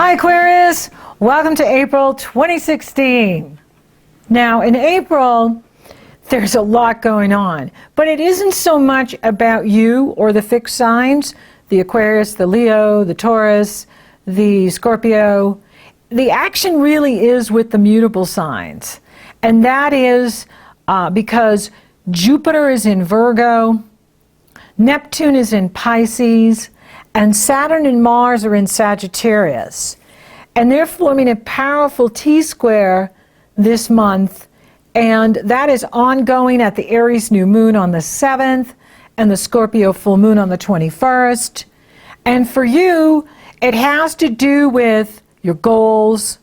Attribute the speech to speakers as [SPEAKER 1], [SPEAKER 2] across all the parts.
[SPEAKER 1] Hi Aquarius, welcome to April 2016. Now in April, there's a lot going on, but it isn't so much about you or the fixed signs, the Aquarius, the Leo, the Taurus, the Scorpio. The action really is with the mutable signs, and that is because Jupiter is in Virgo, Neptune is in Pisces, and Saturn and Mars are in Sagittarius. And they're forming a powerful T-square this month, and that is ongoing at the Aries new moon on the 7th and the Scorpio full moon on the 21st. And for you, it has to do with your goals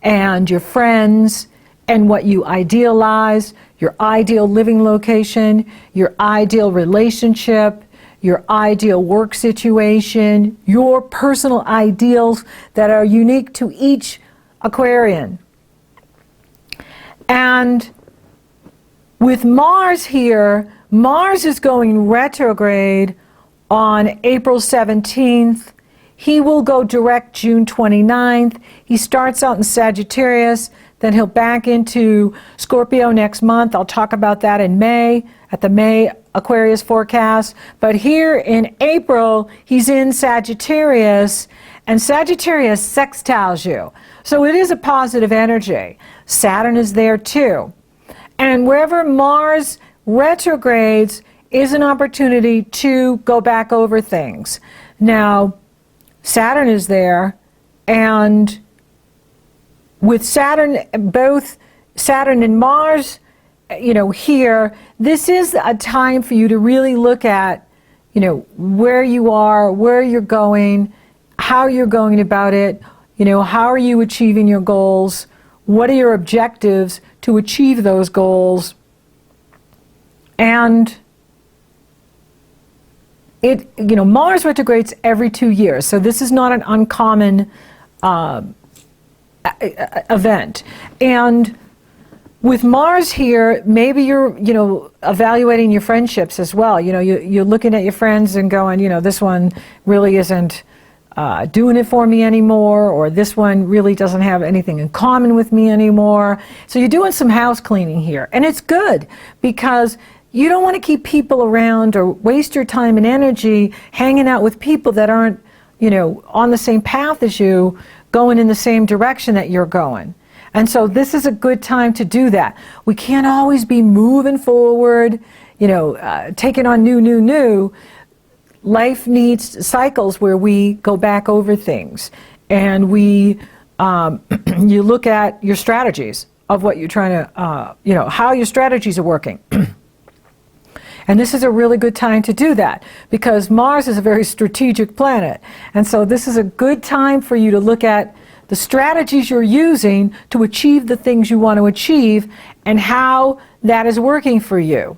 [SPEAKER 1] and your friends and what you idealize, your ideal living location, your ideal relationship, your ideal work situation, your personal ideals that are unique to each Aquarian. And with Mars here, Mars is going retrograde on April 17th. He will go direct June 29th. He starts out in Sagittarius, then he'll back into Scorpio next month. I'll talk about that in May, at the May Aquarius forecast. But here in April, he's in Sagittarius, and Sagittarius sextiles you. So it is a positive energy. Saturn is there too. And wherever Mars retrogrades is an opportunity to go back over things. Now, Saturn is there, and with Saturn, both Saturn and Mars, here, this is a time for you to really look at, where you are, where you're going, how you're going about it, how are you achieving your goals, what are your objectives to achieve those goals. And Mars retrogrades every 2 years, so this is not an uncommon event. And with Mars here, maybe you're, evaluating your friendships as well. You're looking at your friends and going, this one really isn't doing it for me anymore, or this one really doesn't have anything in common with me anymore. So you're doing some house cleaning here, and it's good because you don't want to keep people around or waste your time and energy hanging out with people that aren't, on the same path as you, going in the same direction that you're going. And so this is a good time to do that. We can't always be moving forward, taking on new. Life needs cycles where we go back over things, and we, you look at your strategies of what you're trying to, how your strategies are working. And this is a really good time to do that because Mars is a very strategic planet. And so this is a good time for you to look at the strategies you're using to achieve the things you want to achieve and how that is working for you.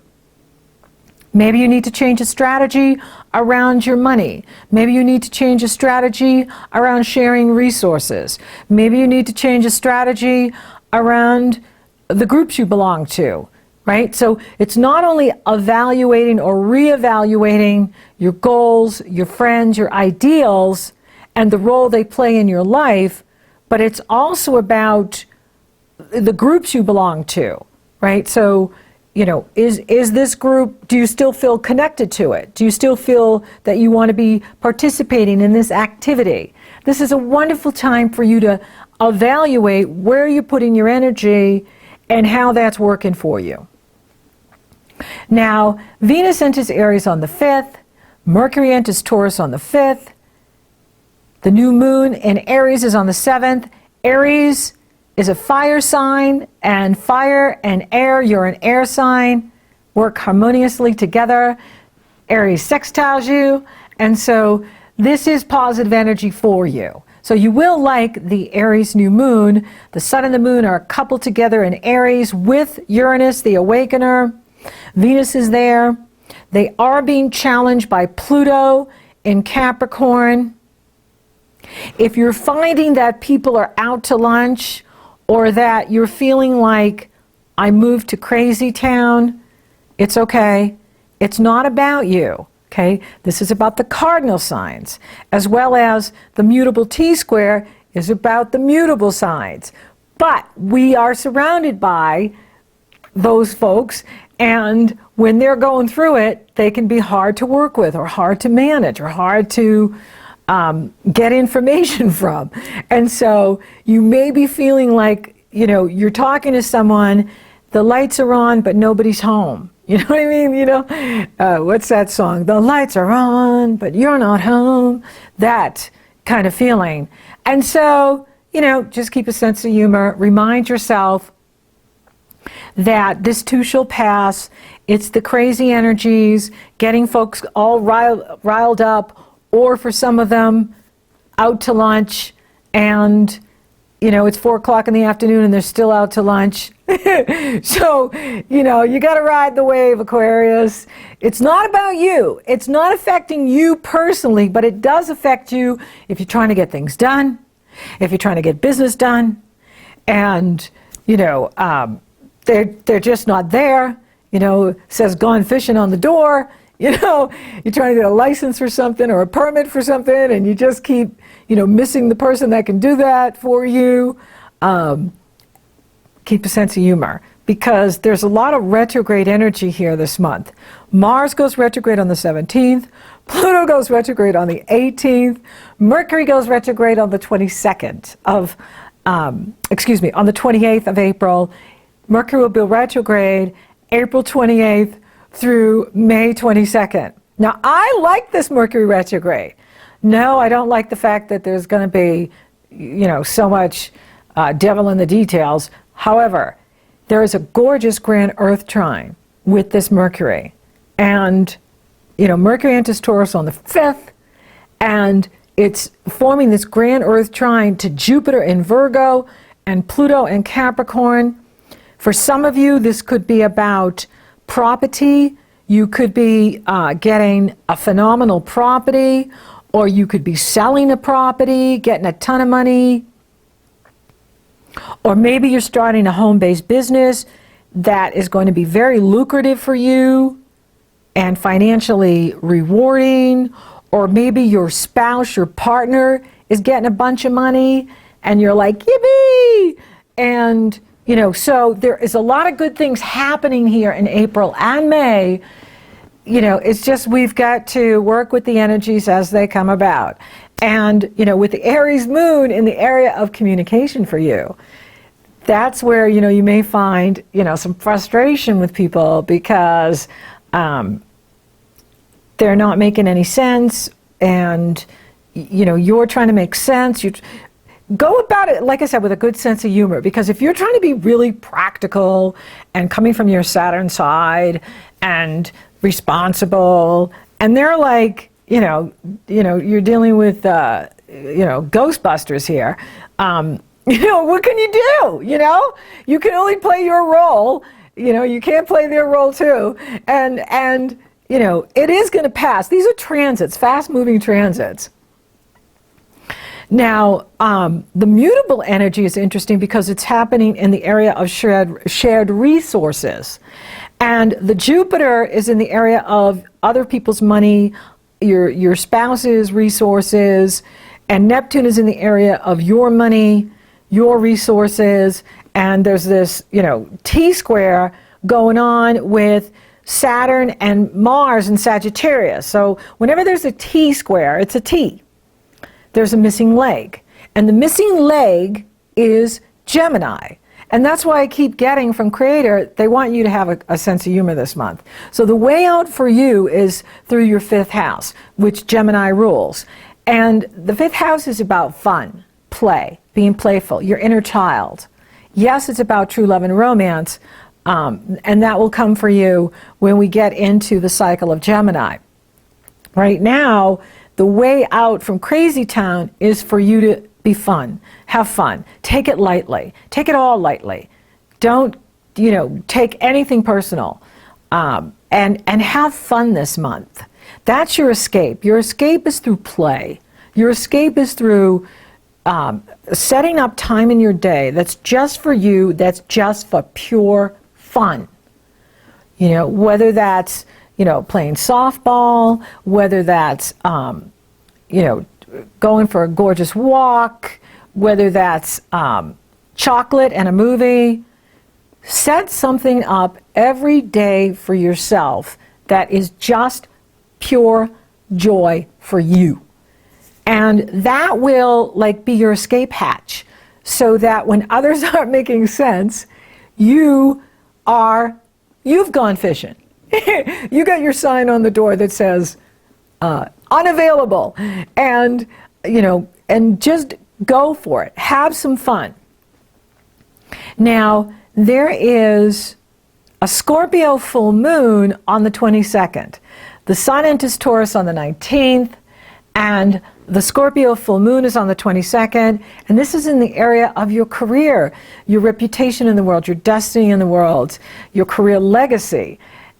[SPEAKER 1] Maybe you need to change a strategy around your money. Maybe you need to change a strategy around sharing resources. Maybe you need to change a strategy around the groups you belong to. Right? So it's not only evaluating or reevaluating your goals, your friends, your ideals, and the role they play in your life, but it's also about the groups you belong to, right? So, is this group, do you still feel connected to it? Do you still feel that you want to be participating in this activity? This is a wonderful time for you to evaluate where you're putting your energy and how that's working for you. Now, Venus enters Aries on the 5th, Mercury enters Taurus on the 5th, the new moon in Aries is on the 7th. Aries is a fire sign, and fire and air, you're an air sign, work harmoniously together. Aries sextiles you, and so this is positive energy for you. So you will like the Aries new moon. The sun and the moon are coupled together in Aries with Uranus, the awakener. Venus is there. They are being challenged by Pluto in Capricorn. If you're finding that people are out to lunch, or that you're feeling like, I moved to crazy town, it's okay. It's not about you. Okay, this is about the cardinal signs, as well as the mutable T-square is about the mutable signs. But we are surrounded by those folks, and when they're going through it, they can be hard to work with or hard to manage or hard to get information from. And so you may be feeling like, you know, you're talking to someone, the lights are on, but nobody's home. You know what I mean? You know, what's that song? The lights are on, but you're not home. That kind of feeling. And so, you know, just keep a sense of humor. Remind yourself that this too shall pass. It's the crazy energies, getting folks all riled up, or for some of them, out to lunch, and, you know, it's 4 o'clock in the afternoon and they're still out to lunch. So, you know, you got to ride the wave, Aquarius. It's not about you. It's not affecting you personally, but it does affect you if you're trying to get things done, if you're trying to get business done, and, you know, they're just not there. You know, it says gone fishing on the door. You know, you're trying to get a license for something or a permit for something, and you just keep, you know, missing the person that can do that for you. Keep a sense of humor, because there's a lot of retrograde energy here this month. Mars goes retrograde on the 17th. Pluto goes retrograde on the 18th. Mercury goes retrograde on the 22nd of, on the 28th of April. Mercury will be retrograde April 28th through May 22nd. Now, I like this Mercury retrograde. No, I don't like the fact that there's going to be, you know, so much devil in the details. However, there is a gorgeous grand Earth trine with this Mercury. And, you know, Mercury enters Taurus on the 5th, and it's forming this grand Earth trine to Jupiter in Virgo and Pluto in Capricorn. For some of you, this could be about property. You could be getting a phenomenal property, or you could be selling a property, getting a ton of money. Or maybe you're starting a home-based business that is going to be very lucrative for you and financially rewarding. Or maybe your spouse, your partner, is getting a bunch of money and you're like, yippee! And, you know, so there is a lot of good things happening here in April and May. You know, it's just we've got to work with the energies as they come about. And, you know, with the Aries moon in the area of communication for you, that's where, you know, you may find, you know, some frustration with people because they're not making any sense, and, you know, you're trying to make sense. You go about it, like I said, with a good sense of humor, because if you're trying to be really practical and coming from your Saturn side and responsible, and they're like, you know, you're dealing with, you know, Ghostbusters here. You know, what can you do? You know, you can only play your role. You know, you can't play their role too. And you know, it is going to pass. These are transits, fast-moving transits. Now, the mutable energy is interesting because it's happening in the area of shared resources. And the Jupiter is in the area of other people's money, your spouse's resources, and Neptune is in the area of your money, your resources, and there's this, you know, T-square going on with Saturn and Mars in Sagittarius. So whenever there's a T-square, it's a T. There's a missing leg. And the missing leg is Gemini. And that's why I keep getting from Creator, they want you to have a sense of humor this month. So the way out for you is through your 5th house, which Gemini rules. And the 5th house is about fun, play, being playful, your inner child. Yes, it's about true love and romance, and that will come for you when we get into the cycle of Gemini. Right now, the way out from crazy town is for you to be fun, have fun, take it lightly, take it all lightly. Don't, you know, take anything personal, and have fun this month. That's your escape. Your escape is through play. Your escape is through setting up time in your day that's just for you, that's just for pure fun. You know, whether that's, you know, playing softball, whether that's, you know, going for a gorgeous walk, whether that's chocolate and a movie. Set something up every day for yourself that is just pure joy for you. And that will like be your escape hatch, so that when others aren't making sense, you've gone fishing. You got your sign on the door that says unavailable, and and just go for it. Have some fun. Now, there is a Scorpio full moon on the 22nd. The sun enters Taurus on the 19th, and the Scorpio full moon is on the 22nd, and this is in the area of your career, your reputation in the world, your destiny in the world, your career legacy,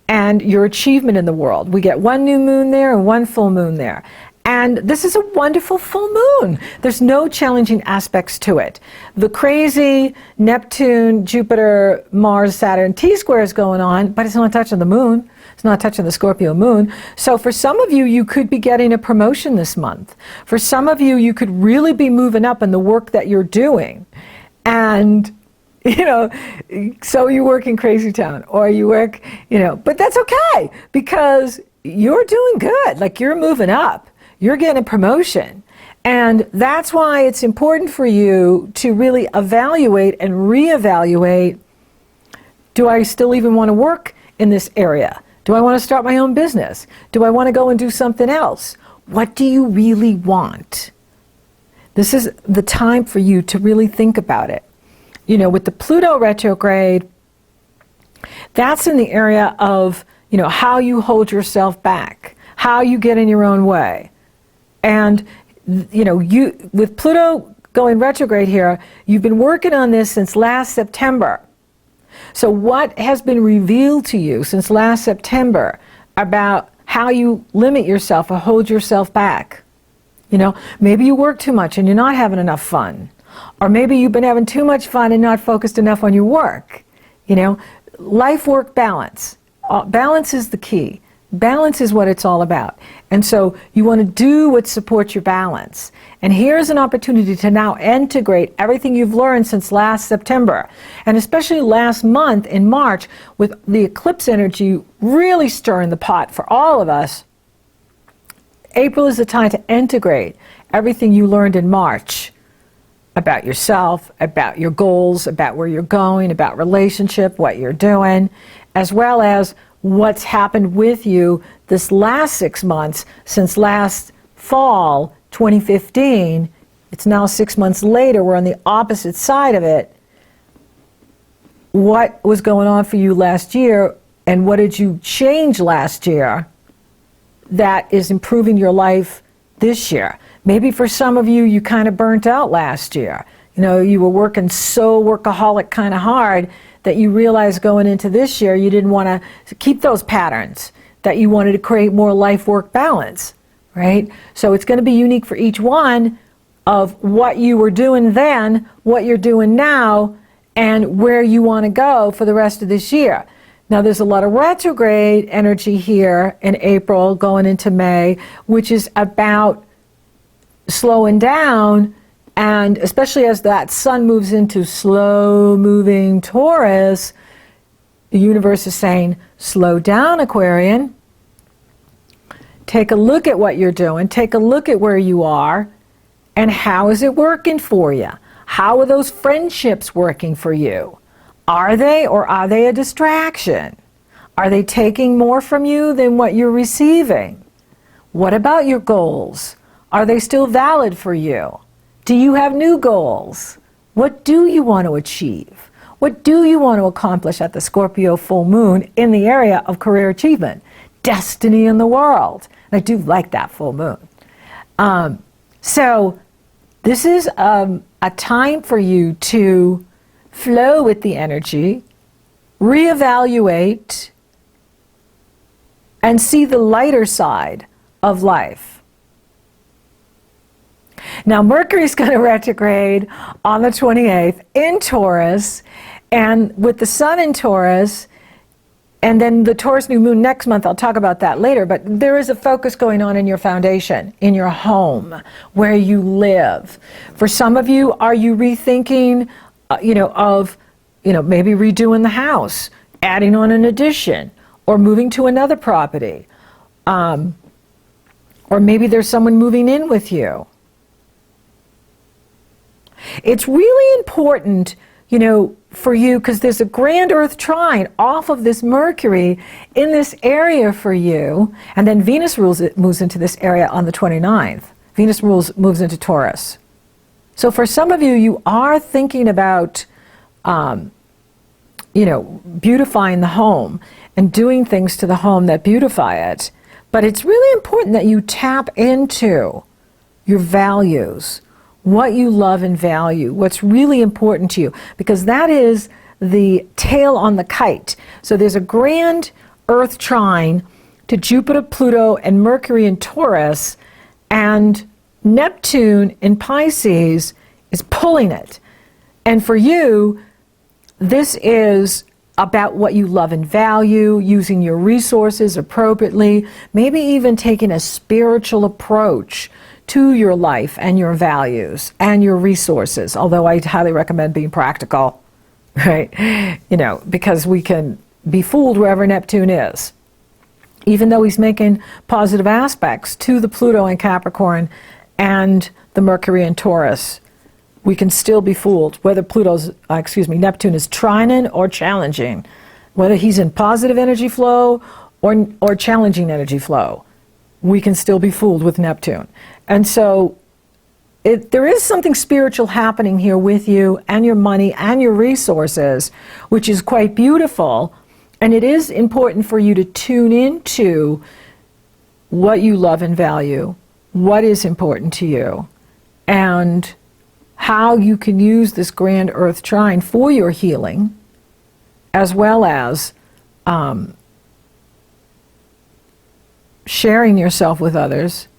[SPEAKER 1] and your achievement in the world. We get one new moon there and one full moon there. And this is a wonderful full moon. There's no challenging aspects to it. The crazy Neptune, Jupiter, Mars, Saturn T-square is going on, but it's not touching the moon. It's not touching the Scorpio moon. So for some of you, you could be getting a promotion this month. For some of you, you could really be moving up in the work that you're doing. And so you work in Crazy Town, or you work, but that's okay, because you're doing good. Like, you're moving up. You're getting a promotion. And that's why it's important for you to really evaluate and reevaluate, do I still even want to work in this area? Do I want to start my own business? Do I want to go and do something else? What do you really want? This is the time for you to really think about it. With the Pluto retrograde, that's in the area of, how you hold yourself back, how you get in your own way. And, with Pluto going retrograde here, you've been working on this since last September. So what has been revealed to you since last September about how you limit yourself or hold yourself back? Maybe you work too much and you're not having enough fun. Or maybe you've been having too much fun and not focused enough on your work. Life-work balance. Balance is the key. Balance is what it's all about. And so you want to do what supports your balance. And here's an opportunity to now integrate everything you've learned since last September, and especially last month in March, with the eclipse energy really stirring the pot for all of us. April is the time to integrate everything you learned in March about yourself, about your goals, about where you're going, about relationship, what you're doing, as well as what's happened with you this last 6 months since last fall 2015. It's now 6 months later. We're on the opposite side of it. What was going on for you last year, and what did you change last year that is improving your life this year? Maybe for some of you, you kind of burnt out last year. You were working so workaholic kind of hard that you realized going into this year you didn't want to keep those patterns, that you wanted to create more life-work balance, right? So it's going to be unique for each one of what you were doing then, what you're doing now, and where you want to go for the rest of this year. Now, there's a lot of retrograde energy here in April going into May, which is about slowing down. And especially as that sun moves into slow-moving Taurus, the universe is saying, slow down, Aquarian. Take a look at what you're doing. Take a look at where you are. And how is it working for you? How are those friendships working for you? Are they, or are they a distraction? Are they taking more from you than what you're receiving? What about your goals? Are they still valid for you? Do you have new goals? What do you want to achieve? What do you want to accomplish at the Scorpio full moon in the area of career achievement? Destiny in the world. And I do like that full moon. So this is a time for you to flow with the energy, reevaluate, and see the lighter side of life. Now, Mercury's going to retrograde on the 28th in Taurus, and with the sun in Taurus, And then the Taurus new moon next month, I'll talk about that later, but there is a focus going on in your foundation, in your home, where you live. For some of you, are you rethinking, maybe redoing the house, adding on an addition, or moving to another property? Or maybe there's someone moving in with you. It's really important, for you, because there's a grand Earth trine off of this Mercury in this area for you, and then Venus moves into this area on the 29th. Venus moves into Taurus. So for some of you, you are thinking about, beautifying the home and doing things to the home that beautify it. But it's really important that you tap into your values, what you love and value, what's really important to you, because that is the tail on the kite. So there's a grand Earth trine to Jupiter, Pluto, and Mercury in Taurus, and Neptune in Pisces is pulling it. And for you, this is about what you love and value, using your resources appropriately, maybe even taking a spiritual approach to your life and your values and your resources, although I highly recommend being practical, right? Because we can be fooled wherever Neptune is. Even though he's making positive aspects to the Pluto in Capricorn and the Mercury in Taurus, we can still be fooled whether Neptune is trining or challenging, whether he's in positive energy flow or challenging energy flow. We can still be fooled with Neptune. And so there is something spiritual happening here with you and your money and your resources, which is quite beautiful. And it is important for you to tune into what you love and value, what is important to you, and how you can use this grand Earth trine for your healing, as well as sharing yourself with others,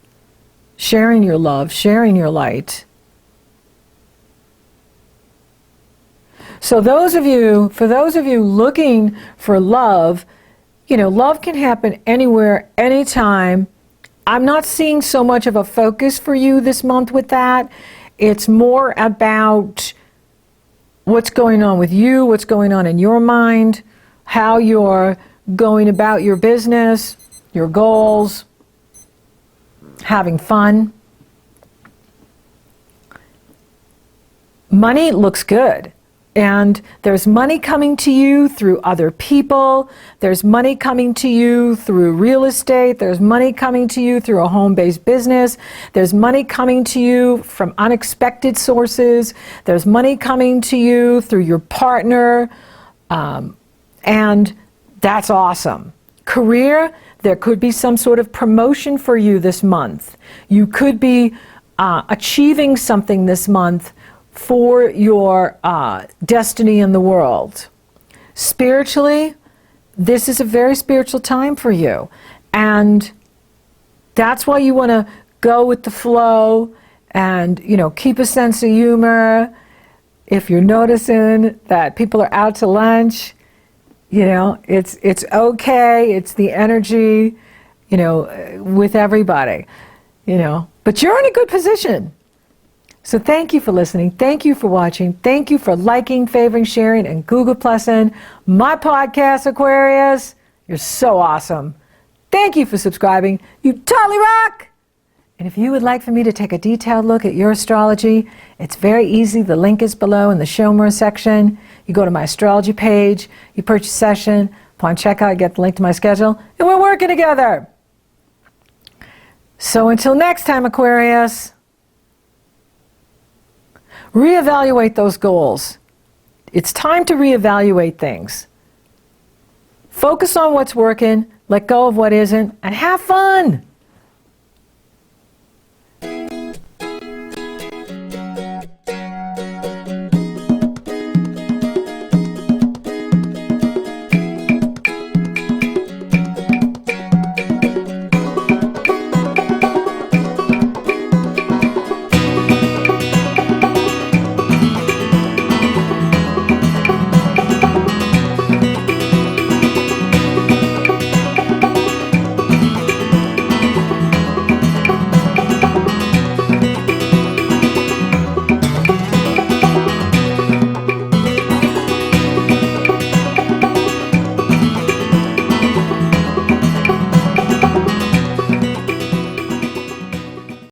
[SPEAKER 1] sharing your love, sharing your light. So for those of you looking for love, love can happen anywhere, anytime. I'm not seeing so much of a focus for you this month with that. It's more about what's going on with you, what's going on in your mind, how you're going about your business, your goals, having fun. Money looks good. And there's money coming to you through other people. There's money coming to you through real estate. There's money coming to you through a home-based business. There's money coming to you from unexpected sources. There's money coming to you through your partner. And that's awesome. Career, there could be some sort of promotion for you this month. You could be achieving something this month for your destiny in the world. Spiritually, this is a very spiritual time for you. And that's why you want to go with the flow and, keep a sense of humor. If you're noticing that people are out to lunch, it's okay. It's the energy, with everybody, But you're in a good position. So thank you for listening. Thank you for watching. Thank you for liking, favoring, sharing, and Google Plusing my podcast, Aquarius. You're so awesome. Thank you for subscribing. You totally rock. And if you would like for me to take a detailed look at your astrology, it's very easy. The link is below in the Show More section. You go to my astrology page, you purchase a session. Upon checkout, you get the link to my schedule, and we're working together. So until next time, Aquarius, reevaluate those goals. It's time to reevaluate things. Focus on what's working, let go of what isn't, and have fun.